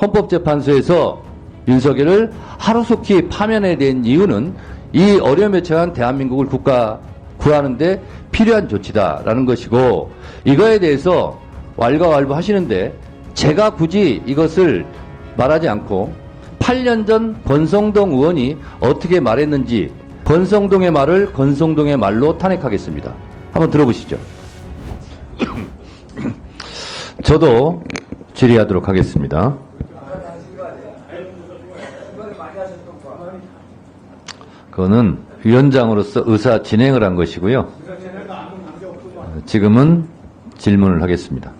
헌법재판소에서 윤석열을 하루속히 파면해야 된 이유는 이 어려움에 처한 대한민국을 구하는 데 필요한 조치다라는 것이고, 이거에 대해서 왈가왈부 하시는데 제가 굳이 이것을 말하지 않고 8년 전 권성동 의원이 어떻게 말했는지 권성동의 말을 권성동의 말로 탄핵하겠습니다. 한번 들어보시죠. 저도 질의하도록 하겠습니다. 그거는 위원장으로서 의사 진행을 한 것이고요. 지금은 질문을 하겠습니다.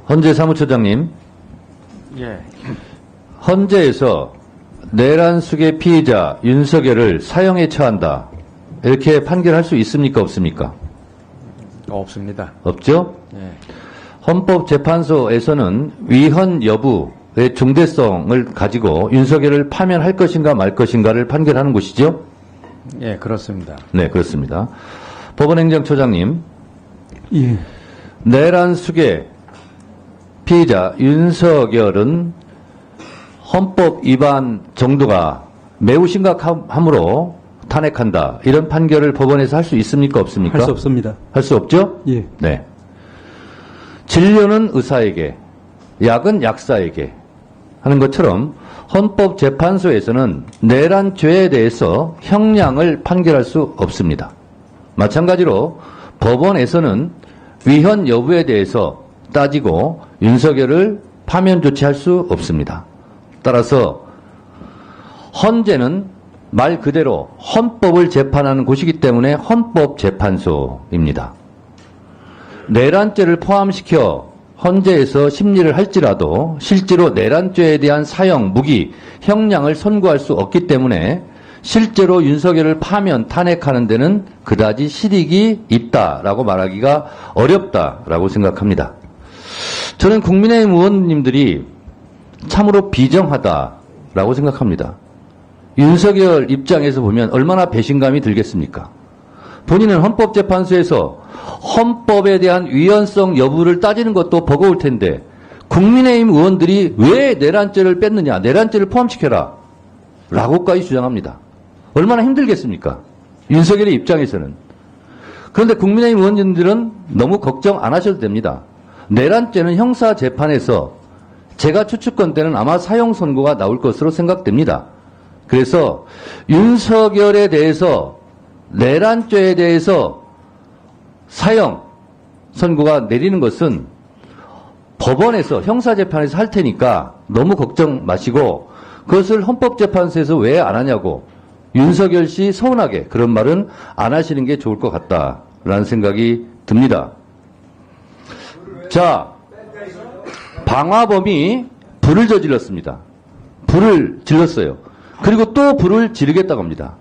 헌재 사무처장님. 예. 헌재에서 내란숙의 피의자 윤석열을 사형에 처한다, 이렇게 판결할 수 있습니까, 없습니까? 없습니다. 없죠? 예. 헌법재판소에서는 위헌 여부의 중대성을 가지고 윤석열을 파면할 것인가 말 것인가를 판결하는 곳이죠? 예, 그렇습니다. 네, 그렇습니다. 법원행정처장님. 예. 내란숙의 피의자 윤석열은 헌법 위반 정도가 매우 심각함으로 탄핵한다, 이런 판결을 법원에서 할 수 있습니까, 없습니까? 할 수 없습니다. 할 수 없죠? 예. 네. 진료는 의사에게, 약은 약사에게 하는 것처럼 헌법재판소에서는 내란죄에 대해서 형량을 판결할 수 없습니다. 마찬가지로 법원에서는 위헌 여부에 대해서 따지고 윤석열을 파면 조치할 수 없습니다. 따라서 헌재는 말 그대로 헌법을 재판하는 곳이기 때문에 헌법재판소입니다. 내란죄를 포함시켜 헌재에서 심리를 할지라도 실제로 내란죄에 대한 사형, 무기, 형량을 선고할 수 없기 때문에 실제로 윤석열을 파면, 탄핵하는 데는 그다지 실익이 있다라고 말하기가 어렵다라고 생각합니다. 저는 국민의힘 의원님들이 참으로 비정하다라고 생각합니다. 윤석열 입장에서 보면 얼마나 배신감이 들겠습니까? 본인은 헌법재판소에서 헌법에 대한 위헌성 여부를 따지는 것도 버거울 텐데 국민의힘 의원들이 왜 내란죄를 뺐느냐, 내란죄를 포함시켜라 라고까지 주장합니다. 얼마나 힘들겠습니까? 윤석열의 입장에서는. 그런데 국민의힘 의원님들은 너무 걱정 안 하셔도 됩니다. 내란죄는 형사재판에서 제가 추측컨 때는 아마 사형 선고가 나올 것으로 생각됩니다. 그래서 윤석열에 대해서, 내란죄에 대해서 사형 선고가 내리는 것은 법원에서, 형사재판에서 할 테니까 너무 걱정 마시고, 그것을 헌법재판소에서 왜 안 하냐고 윤석열 씨 서운하게 그런 말은 안 하시는 게 좋을 것 같다라는 생각이 듭니다. 자, 방화범이 불을 저질렀습니다. 불을 질렀어요. 그리고 또 불을 지르겠다고 합니다.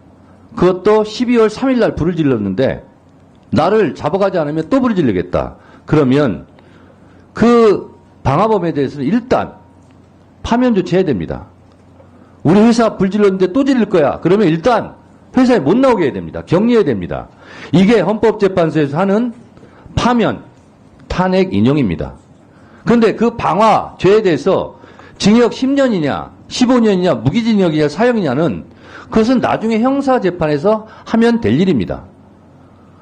그것도 12월 3일 날 불을 질렀는데 나를 잡아가지 않으면 또 불을 지르겠다. 그러면 그 방화범에 대해서는 일단 파면 조치해야 됩니다. 우리 회사 불 질렀는데 또 지를 거야. 그러면 일단 회사에 못 나오게 해야 됩니다. 격리해야 됩니다. 이게 헌법재판소에서 하는 파면, 탄핵 인용입니다. 그런데 그 방화죄에 대해서 징역 10년이냐, 15년이냐, 무기징역이냐, 사형이냐는 그것은 나중에 형사재판에서 하면 될 일입니다.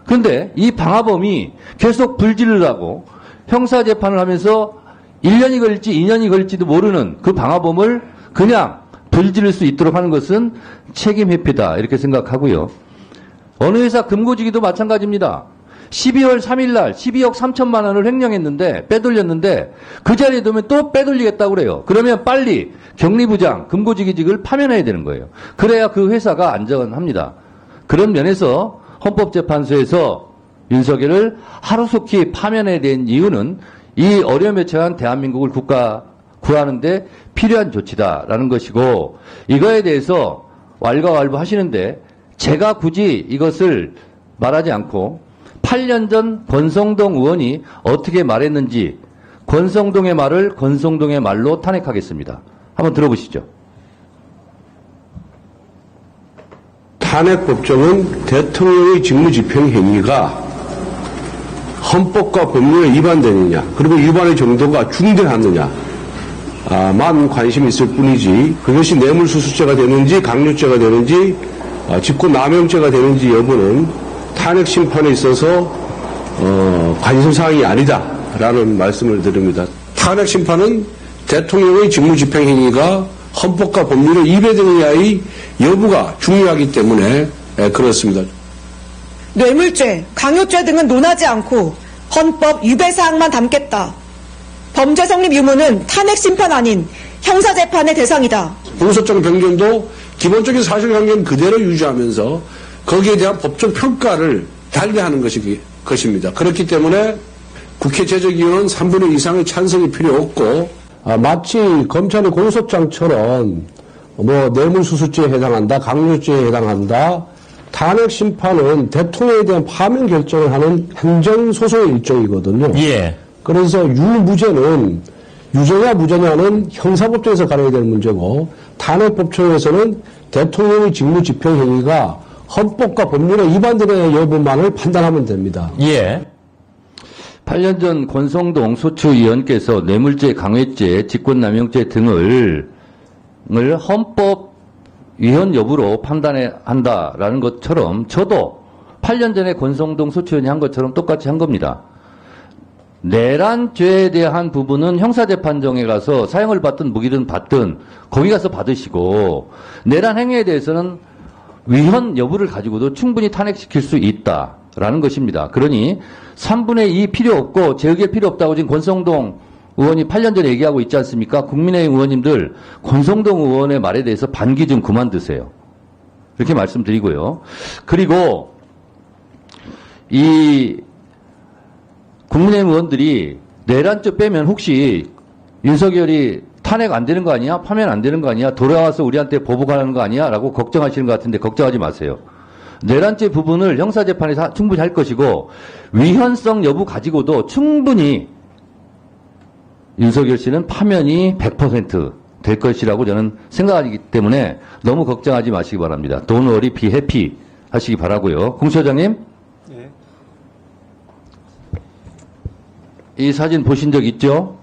그런데 이 방화범이 계속 불 지르라고 형사재판을 하면서 1년이 걸릴지 2년이 걸릴지도 모르는 그 방화범을 그냥 불 지를 수 있도록 하는 것은 책임 회피다, 이렇게 생각하고요. 어느 회사 금고지기도 마찬가지입니다. 12월 3일 날 12억 3천만 원을 횡령했는데, 빼돌렸는데 그 자리에 두면 또 빼돌리겠다고 그래요. 그러면 빨리 격리부장, 금고지기직을 파면해야 되는 거예요. 그래야 그 회사가 안전합니다. 그런 면에서 헌법재판소에서 윤석열을 하루속히 파면해야 된 이유는 이 어려움에 처한 대한민국을 구하는 데 필요한 조치다라는 것이고, 이거에 대해서 왈가왈부 하시는데 제가 굳이 이것을 말하지 않고 8년 전 권성동 의원이 어떻게 말했는지 권성동의 말을 권성동의 말로 탄핵하겠습니다. 한번 들어보시죠. 탄핵 법정은 대통령의 직무집행 행위가 헌법과 법률에 위반되느냐, 그리고 위반의 정도가 중대하느냐, 만 관심이 있을 뿐이지 그것이 뇌물수수죄가 되는지 강요죄가 되는지 직권남용죄가 되는지 여부는 탄핵 심판에 있어서 관심사항이 아니다라는 말씀을 드립니다. 탄핵 심판은 대통령의 직무집행행위가 헌법과 법률에 위배되느냐의 여부가 중요하기 때문에 그렇습니다. 뇌물죄, 강요죄 등은 논하지 않고 헌법 위배사항만 담겠다. 범죄 성립 유무는 탄핵 심판 아닌 형사재판의 대상이다. 공소장 변경도 기본적인 사실관계는 그대로 유지하면서 거기에 대한 법적 평가를 달리하는 것입니다. 그렇기 때문에 국회 제적위원 3분의 2 이상의 찬성이 필요 없고 마치 검찰의 공소장처럼 뇌물수수죄에 해당한다, 강요죄에 해당한다, 탄핵 심판은 대통령에 대한 파면 결정을 하는 행정소송의 일종이거든요. 예. 그래서 유무죄는 유죄냐 무죄냐는 형사법정에서 가려야 되는 문제고 탄핵법정에서는 대통령의 직무집행행위가 헌법과 법률에 위반되는 여부만을 판단하면 됩니다. 예. 8년 전 권성동 소추위원께서 뇌물죄, 강요죄, 직권남용죄 등을 헌법 위헌 여부로 판단한다라는 것처럼 저도 8년 전에 권성동 소추위원이 한 것처럼 똑같이 한 겁니다. 내란죄에 대한 부분은 형사재판정에 가서 사형을 받든 무기든 받든 거기 가서 받으시고 내란 행위에 대해서는 위헌 여부를 가지고도 충분히 탄핵시킬 수 있다라는 것입니다. 그러니 3분의 2 필요 없고 재의결 필요 없다고 지금 권성동 의원이 8년 전에 얘기하고 있지 않습니까? 국민의힘 의원님들 권성동 의원의 말에 대해서 반기 좀 그만 드세요. 이렇게 말씀드리고요. 그리고 이 국민의힘 의원들이 내란죄 빼면 혹시 윤석열이 탄핵 안 되는 거 아니야? 파면 안 되는 거 아니야? 돌아와서 우리한테 보복하는 거 아니야? 라고 걱정하시는 것 같은데 걱정하지 마세요. 내란죄 부분을 형사재판에서 충분히 할 것이고 위헌성 여부 가지고도 충분히 윤석열 씨는 파면이 100% 될 것이라고 저는 생각하기 때문에 너무 걱정하지 마시기 바랍니다. Don't worry, be happy 하시기 바라고요. 공 소장님. 예. 이 사진 보신 적 있죠?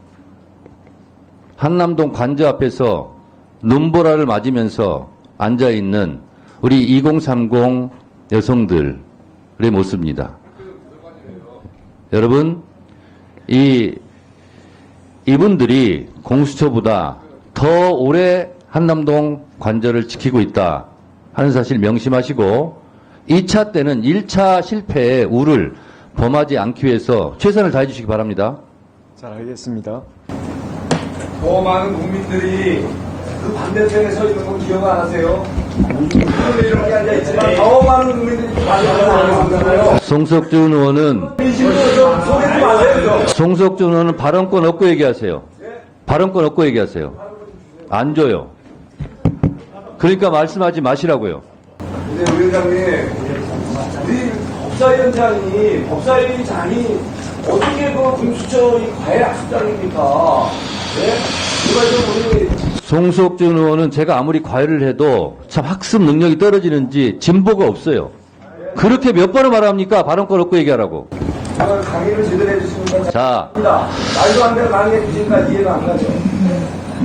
한남동 관저 앞에서 눈보라를 맞으면서 앉아있는 우리 2030 여성들의 모습입니다. 여러분, 이분들이 공수처보다 더 오래 한남동 관저를 지키고 있다 하는 사실 명심하시고 2차 때는 1차 실패의 우를 범하지 않기 위해서 최선을 다해 주시기 바랍니다. 잘 알겠습니다. 더 많은 국민들이 그 반대편에 서 있는 거 기억 안 하세요? 이렇게 앉아있지만 더 많은 국민들이 반대편에 송석준 의원은 민심으로 좀 소개지 마세요. 송석준 의원은 발언권 얻고 얘기하세요. 발언권 얻고 얘기하세요. 안 줘요. 그러니까 말씀하지 마시라고요. 근데 우리 회장님, 우리 법사위원장이 어떻게 그 공수처 이 과외 학습장입니까? 네? 이거 좀 우리 송석준 의원은 제가 아무리 과외를 해도 참 학습 능력이 떨어지는지 진보가 없어요. 그렇게 몇 번을 말합니까? 발언권 얻고 얘기하라고. 강의를 제대로 해주시는 건 자, 말도 안 되는 강의해 주시니까 이해가 안 가죠.